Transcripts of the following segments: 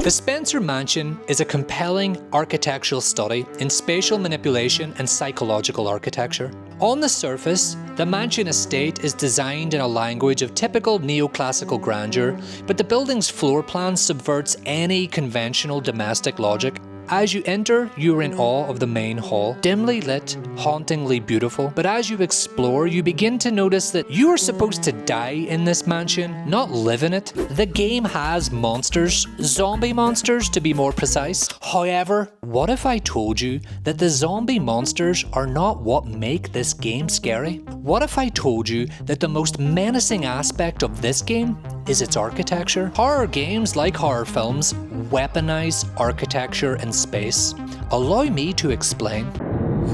The Spencer Mansion is a compelling architectural study in spatial manipulation and psychological architecture. On the surface, the mansion estate is designed in a language of typical neoclassical grandeur, but the building's floor plan subverts any conventional domestic logic. As you enter, you are in awe of the main hall, dimly lit, hauntingly beautiful. But as you explore, you begin to notice that you are supposed to die in this mansion, not live in it. The game has monsters, zombie monsters to be more precise. However, what if I told you that the zombie monsters are not what make this game scary? What if I told you that the most menacing aspect of this game is its architecture? Horror games, like horror films, weaponize architecture and space. Allow me to explain.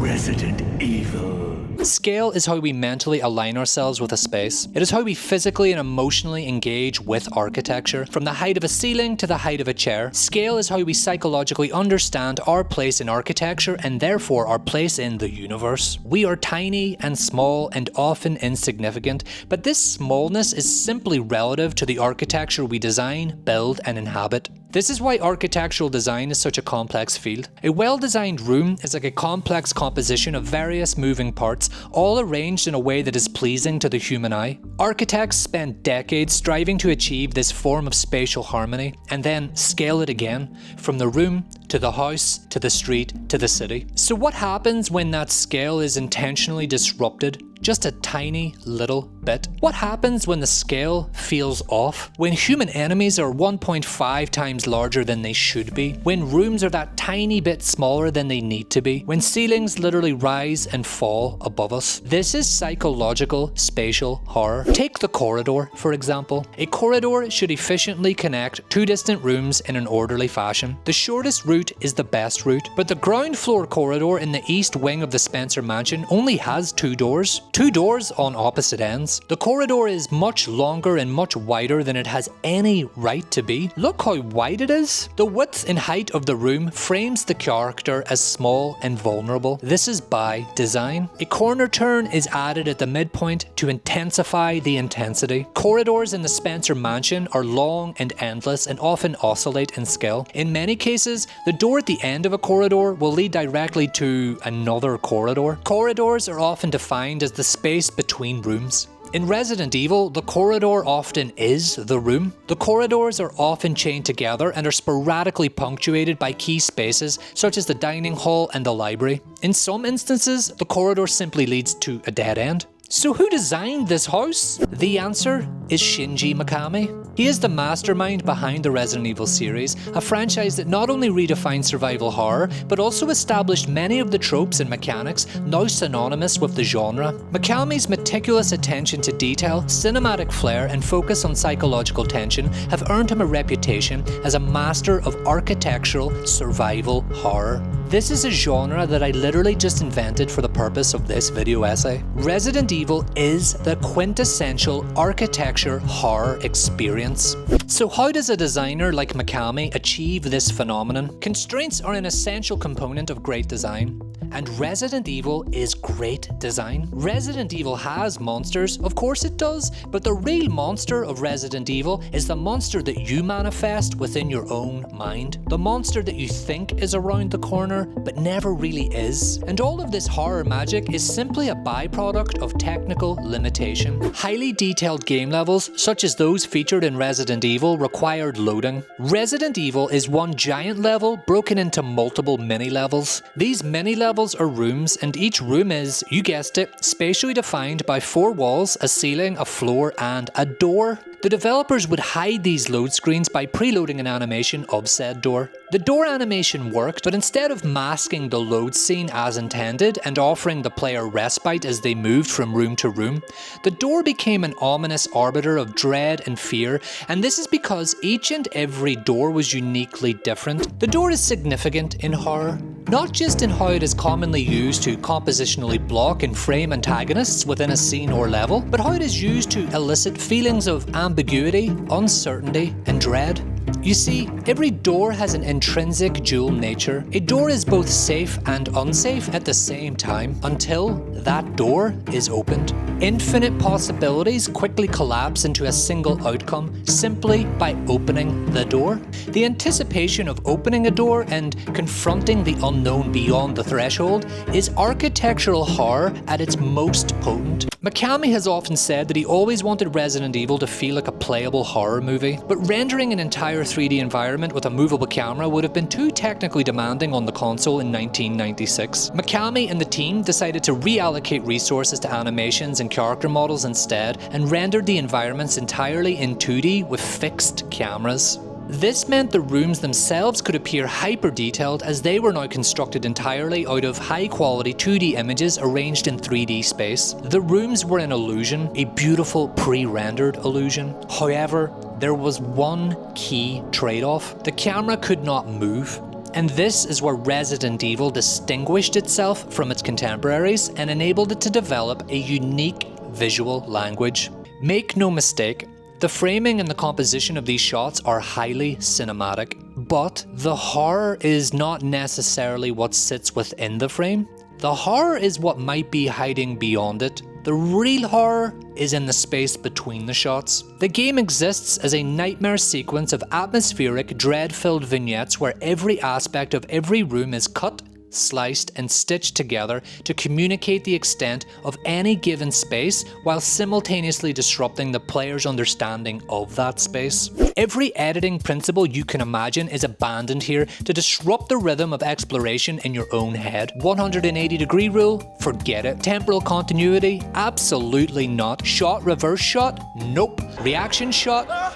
Resident Evil. Scale is how we mentally align ourselves with a space. It is how we physically and emotionally engage with architecture. From the height of a ceiling to the height of a chair, scale is how we psychologically understand our place in architecture and therefore our place in the universe. We are tiny and small and often insignificant, but this smallness is simply relative to the architecture we design, build, and inhabit. This is why architectural design is such a complex field. A well-designed room is like a complex composition of various moving parts, all arranged in a way that is pleasing to the human eye. Architects spend decades striving to achieve this form of spatial harmony, and then scale it again, from the room to the house, to the street, to the city. So what happens when that scale is intentionally disrupted? Just a tiny little bit. What happens when the scale feels off? When human enemies are 1.5 times larger than they should be? When rooms are that tiny bit smaller than they need to be? When ceilings literally rise and fall above us? This is psychological spatial horror. Take the corridor, for example. A corridor should efficiently connect two distant rooms in an orderly fashion. The shortest route is the best route, but the ground floor corridor in the east wing of the Spencer Mansion only has two doors. Two doors on opposite ends. The corridor is much longer and much wider than it has any right to be. Look how wide it is. The width and height of the room frames the character as small and vulnerable. This is by design. A corner turn is added at the midpoint to intensify the intensity. Corridors in the Spencer Mansion are long and endless and often oscillate in scale. In many cases, the door at the end of a corridor will lead directly to another corridor. Corridors are often defined as the space between rooms. In Resident Evil, the corridor often is the room. The corridors are often chained together and are sporadically punctuated by key spaces such as the dining hall and the library. In some instances, the corridor simply leads to a dead end. So who designed this house? The answer is Shinji Mikami. He is the mastermind behind the Resident Evil series, a franchise that not only redefined survival horror, but also established many of the tropes and mechanics now synonymous with the genre. Mikami's meticulous attention to detail, cinematic flair, and focus on psychological tension have earned him a reputation as a master of architectural survival horror. This is a genre that I literally just invented for the purpose of this video essay. Resident Evil is the quintessential architecture horror experience. So how does a designer like Mikami achieve this phenomenon? Constraints are an essential component of great design. And Resident Evil is great design. Resident Evil has monsters, of course it does, but the real monster of Resident Evil is the monster that you manifest within your own mind. The monster that you think is around the corner, but never really is. And all of this horror magic is simply a byproduct of technical limitation. Highly detailed game levels, such as those featured in Resident Evil, required loading. Resident Evil is one giant level broken into multiple mini-levels. These mini-levels are rooms, and each room is, you guessed it, spatially defined by four walls, a ceiling, a floor, and a door. The developers would hide these load screens by preloading an animation of said door. The door animation worked, but instead of masking the load scene as intended and offering the player respite as they moved from room to room, the door became an ominous arbiter of dread and fear, and this is because each and every door was uniquely different. The door is significant in horror, not just in how it is commonly used to compositionally block and frame antagonists within a scene or level, but how it is used to elicit feelings of ambiguity, uncertainty, and dread. You see, every door has an intrinsic dual nature. A door is both safe and unsafe at the same time until that door is opened. Infinite possibilities quickly collapse into a single outcome simply by opening the door. The anticipation of opening a door and confronting the unknown beyond the threshold is architectural horror at its most potent. Mikami has often said that he always wanted Resident Evil to feel like a playable horror movie, but rendering an entire 3D environment with a movable camera would have been too technically demanding on the console in 1996. Mikami and the team decided to reallocate resources to animations and character models instead, and rendered the environments entirely in 2D with fixed cameras. This meant the rooms themselves could appear hyper-detailed as they were now constructed entirely out of high-quality 2D images arranged in 3D space. The rooms were an illusion, a beautiful pre-rendered illusion. However, there was one key trade-off. The camera could not move. And this is where Resident Evil distinguished itself from its contemporaries and enabled it to develop a unique visual language. Make no mistake, the framing and the composition of these shots are highly cinematic, but the horror is not necessarily what sits within the frame. The horror is what might be hiding beyond it. The real horror is in the space between the shots. The game exists as a nightmare sequence of atmospheric, dread-filled vignettes where every aspect of every room is cut, sliced and stitched together to communicate the extent of any given space while simultaneously disrupting the player's understanding of that space. Every editing principle you can imagine is abandoned here to disrupt the rhythm of exploration in your own head. 180-degree rule? Forget it. Temporal continuity? Absolutely not. Shot, reverse shot? Nope. Reaction shot?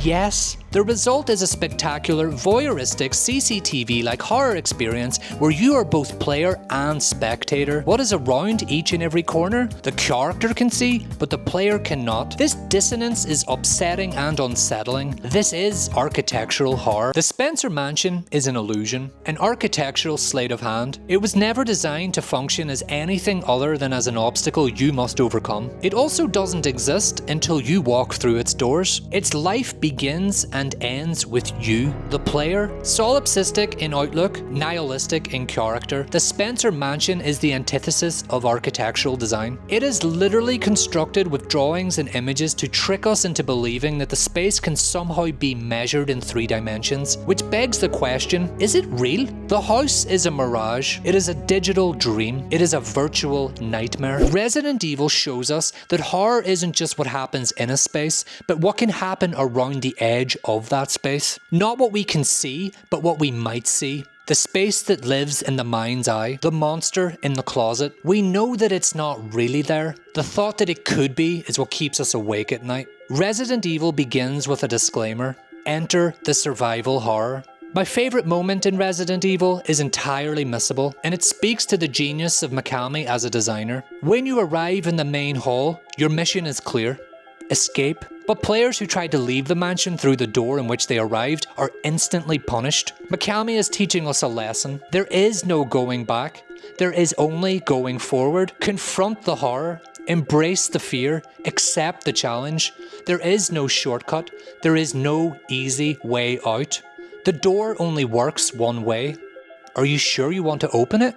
Yes. The result is a spectacular, voyeuristic, CCTV-like horror experience where you are both player and spectator. What is around each and every corner? The character can see, but the player cannot. This dissonance is upsetting and unsettling. This is architectural horror. The Spencer Mansion is an illusion, an architectural sleight of hand. It was never designed to function as anything other than as an obstacle you must overcome. It also doesn't exist until you walk through its doors. Its life begins and ends with you, the player. Solipsistic in outlook, nihilistic in character, the Spencer Mansion is the antithesis of architectural design. It is literally constructed with drawings and images to trick us into believing that the space can somehow be measured in 3 dimensions, which begs the question, is it real? The house is a mirage. It is a digital dream. It is a virtual nightmare. Resident Evil shows us that horror isn't just what happens in a space, but what can happen around the edge of that space. Not what we can see, but what we might see. The space that lives in the mind's eye, the monster in the closet. We know that it's not really there. The thought that it could be is what keeps us awake at night. Resident Evil begins with a disclaimer. Enter the survival horror. My favourite moment in Resident Evil is entirely missable, and it speaks to the genius of Mikami as a designer. When you arrive in the main hall, your mission is clear. Escape. But players who tried to leave the mansion through the door in which they arrived are instantly punished. Mikami is teaching us a lesson. There is no going back. There is only going forward. Confront the horror. Embrace the fear. Accept the challenge. There is no shortcut. There is no easy way out. The door only works one way. Are you sure you want to open it?